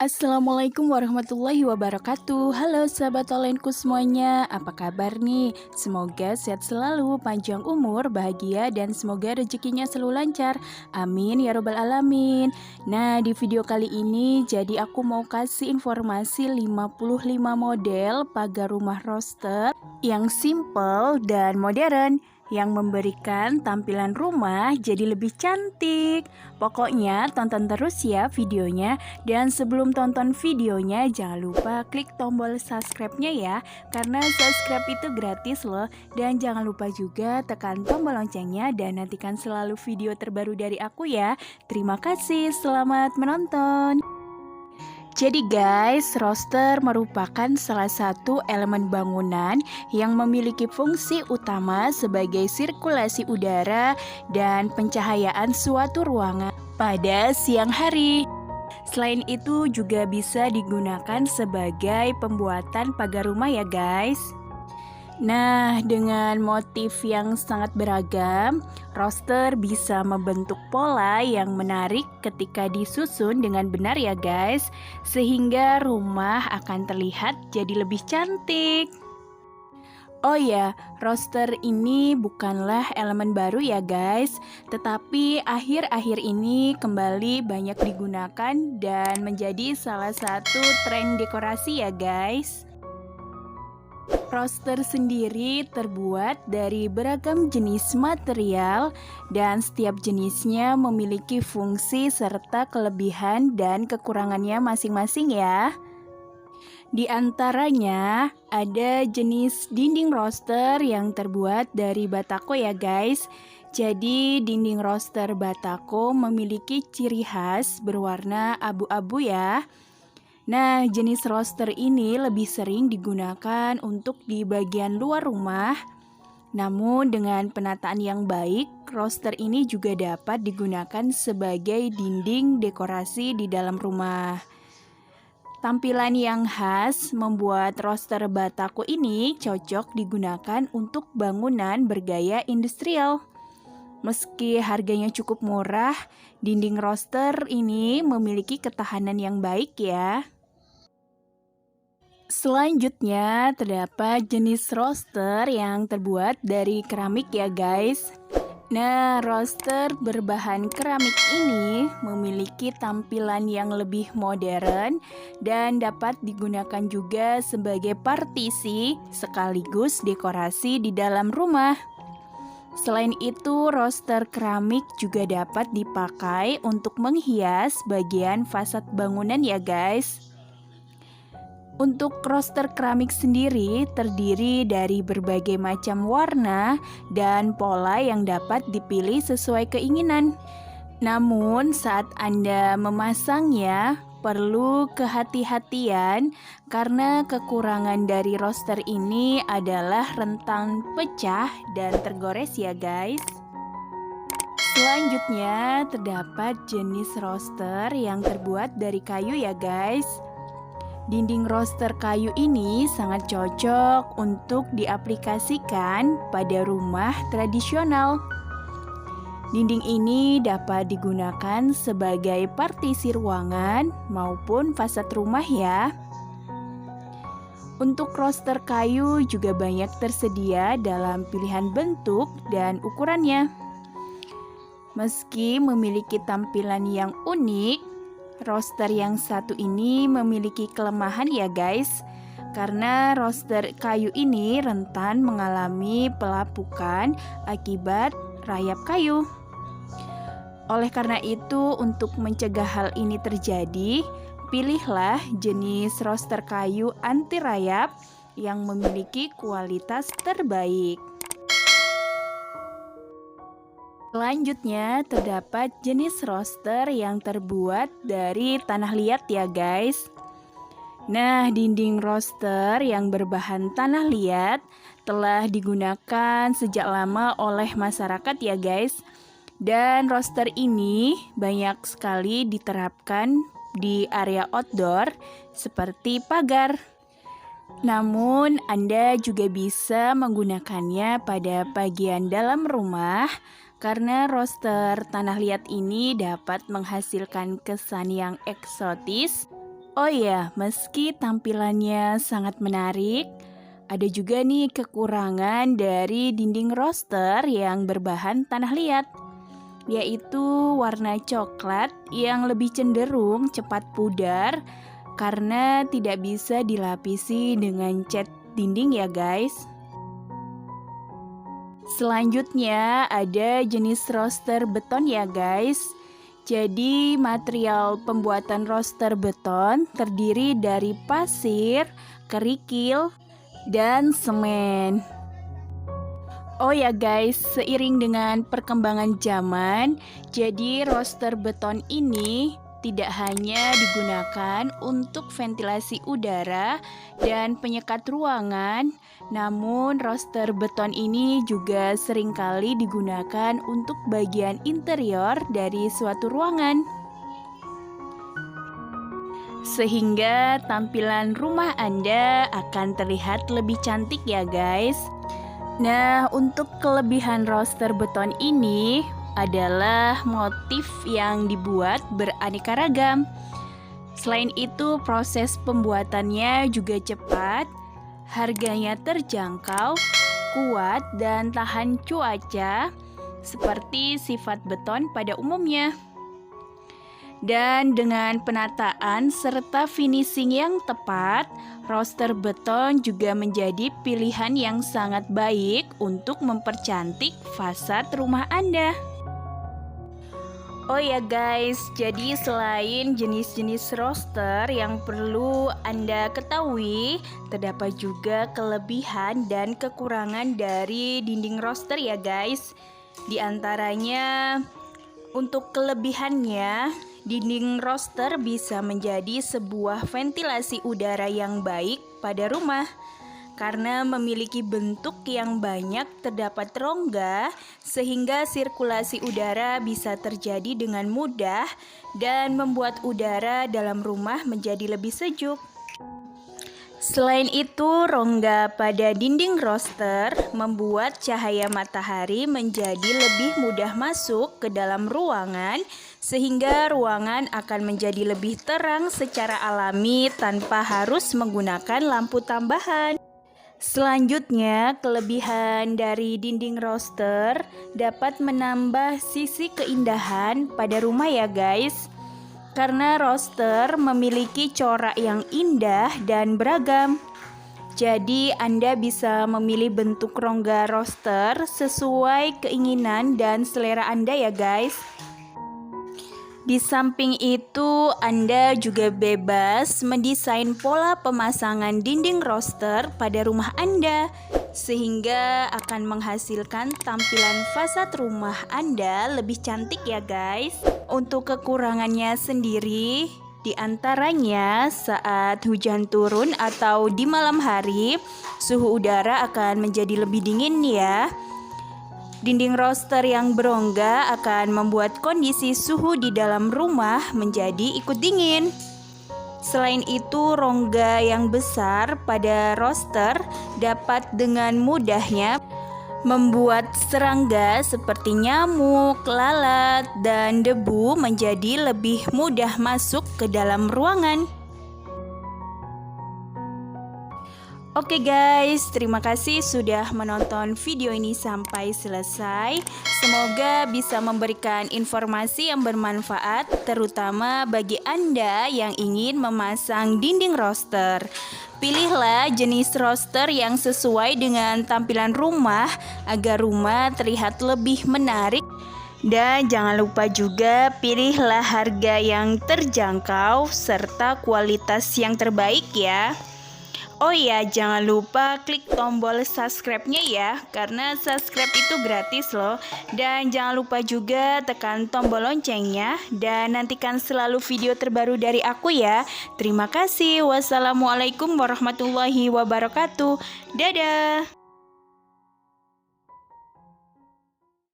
Assalamualaikum warahmatullahi wabarakatuh. Halo sahabat talentku semuanya, apa kabar nih? Semoga sehat selalu, panjang umur, bahagia, dan semoga rezekinya selalu lancar. Amin ya robbal alamin. Nah, di video kali ini jadi aku mau kasih informasi 55 model pagar rumah roster yang simple dan modern, yang memberikan tampilan rumah jadi lebih cantik. Pokoknya tonton terus ya videonya. Dan sebelum tonton videonya jangan lupa klik tombol subscribe-nya ya, karena subscribe itu gratis loh. Dan jangan lupa juga tekan tombol loncengnya dan nantikan selalu video terbaru dari aku ya. Terima kasih, selamat menonton. Jadi guys, roster merupakan salah satu elemen bangunan yang memiliki fungsi utama sebagai sirkulasi udara dan pencahayaan suatu ruangan pada siang hari. Selain itu juga bisa digunakan sebagai pembuatan pagar rumah ya guys. Nah, dengan motif yang sangat beragam, roster bisa membentuk pola yang menarik ketika disusun dengan benar ya guys, sehingga rumah akan terlihat jadi lebih cantik. Oh ya, roster ini bukanlah elemen baru ya guys, tetapi akhir-akhir ini kembali banyak digunakan dan menjadi salah satu tren dekorasi ya guys. Roster sendiri terbuat dari beragam jenis material dan setiap jenisnya memiliki fungsi serta kelebihan dan kekurangannya masing-masing ya. Di antaranya ada jenis dinding roster yang terbuat dari batako ya guys. Jadi dinding roster batako memiliki ciri khas berwarna abu-abu ya. Nah, jenis roster ini lebih sering digunakan untuk di bagian luar rumah. Namun dengan penataan yang baik, roster ini juga dapat digunakan sebagai dinding dekorasi di dalam rumah. Tampilan yang khas membuat roster batako ini cocok digunakan untuk bangunan bergaya industrial. Meski harganya cukup murah, dinding roster ini memiliki ketahanan yang baik ya. Selanjutnya terdapat jenis roster yang terbuat dari keramik ya guys. Nah, roster berbahan keramik ini memiliki tampilan yang lebih modern dan dapat digunakan juga sebagai partisi sekaligus dekorasi di dalam rumah. Selain itu, roster keramik juga dapat dipakai untuk menghias bagian fasad bangunan ya guys. Untuk roster keramik sendiri terdiri dari berbagai macam warna dan pola yang dapat dipilih sesuai keinginan. Namun saat Anda memasangnya perlu kehati-hatian karena kekurangan dari roster ini adalah rentan pecah dan tergores ya guys. Selanjutnya terdapat jenis roster yang terbuat dari kayu ya guys. Dinding roster kayu ini sangat cocok untuk diaplikasikan pada rumah tradisional. Dinding ini dapat digunakan sebagai partisi ruangan maupun fasad rumah ya. Untuk roster kayu juga banyak tersedia dalam pilihan bentuk dan ukurannya. Meski memiliki tampilan yang unik, roster yang satu ini memiliki kelemahan ya guys, karena roster kayu ini rentan mengalami pelapukan akibat rayap kayu. Oleh karena itu, untuk mencegah hal ini terjadi, pilihlah jenis roster kayu anti rayap yang memiliki kualitas terbaik. Selanjutnya terdapat jenis roster yang terbuat dari tanah liat ya guys. Nah, dinding roster yang berbahan tanah liat telah digunakan sejak lama oleh masyarakat ya guys. Dan roster ini banyak sekali diterapkan di area outdoor seperti pagar. Namun, Anda juga bisa menggunakannya pada bagian dalam rumah karena roster tanah liat ini dapat menghasilkan kesan yang eksotis Oh ya, meski tampilannya sangat menarik, ada juga nih kekurangan dari dinding roster yang berbahan tanah liat, yaitu warna coklat yang lebih cenderung cepat pudar karena tidak bisa dilapisi dengan cat dinding ya guys. Selanjutnya ada jenis roster beton ya guys. Jadi material pembuatan roster beton terdiri dari pasir, kerikil, dan semen. Oh ya guys, seiring dengan perkembangan zaman, jadi roster beton ini tidak hanya digunakan untuk ventilasi udara dan penyekat ruangan, namun roster beton ini juga seringkali digunakan untuk bagian interior dari suatu ruangan. Sehingga tampilan rumah Anda akan terlihat lebih cantik ya guys. Nah, untuk kelebihan roster beton ini adalah motif yang dibuat beraneka ragam. Selain itu, proses pembuatannya juga cepat, harganya terjangkau, kuat, dan tahan cuaca seperti sifat beton pada umumnya. Dan dengan penataan serta finishing yang tepat, roster beton juga menjadi pilihan yang sangat baik untuk mempercantik fasad rumah Anda. Oh ya guys, jadi selain jenis-jenis roster yang perlu Anda ketahui, terdapat juga kelebihan dan kekurangan dari dinding roster ya guys. Di antaranya, untuk kelebihannya, dinding roster bisa menjadi sebuah ventilasi udara yang baik pada rumah. Karena memiliki bentuk yang banyak terdapat rongga sehingga sirkulasi udara bisa terjadi dengan mudah dan membuat udara dalam rumah menjadi lebih sejuk. Selain itu, rongga pada dinding roster membuat cahaya matahari menjadi lebih mudah masuk ke dalam ruangan sehingga ruangan akan menjadi lebih terang secara alami tanpa harus menggunakan lampu tambahan. Selanjutnya, kelebihan dari dinding roster dapat menambah sisi keindahan pada rumah ya guys. Karena roster memiliki corak yang indah dan beragam. Jadi Anda bisa memilih bentuk rongga roster sesuai keinginan dan selera Anda ya guys. Di samping itu, Anda juga bebas mendesain pola pemasangan dinding roster pada rumah Anda, sehingga akan menghasilkan tampilan fasad rumah Anda lebih cantik ya guys. Untuk kekurangannya sendiri, di antaranya saat hujan turun atau di malam hari, suhu udara akan menjadi lebih dingin ya. Dinding roster yang berongga akan membuat kondisi suhu di dalam rumah menjadi ikut dingin. Selain itu, rongga yang besar pada roster dapat dengan mudahnya membuat serangga seperti nyamuk, lalat, dan debu menjadi lebih mudah masuk ke dalam ruangan. Oke guys, terima kasih sudah menonton video ini sampai selesai. Semoga bisa memberikan informasi yang bermanfaat, terutama bagi Anda yang ingin memasang dinding roster. Pilihlah jenis roster yang sesuai dengan tampilan rumah agar rumah terlihat lebih menarik. Dan jangan lupa juga pilihlah harga yang terjangkau serta kualitas yang terbaik ya. Oh iya, jangan lupa klik tombol subscribe-nya ya, karena subscribe itu gratis loh. Dan jangan lupa juga tekan tombol loncengnya, dan nantikan selalu video terbaru dari aku ya. Terima kasih. Wassalamualaikum warahmatullahi wabarakatuh. Dadah.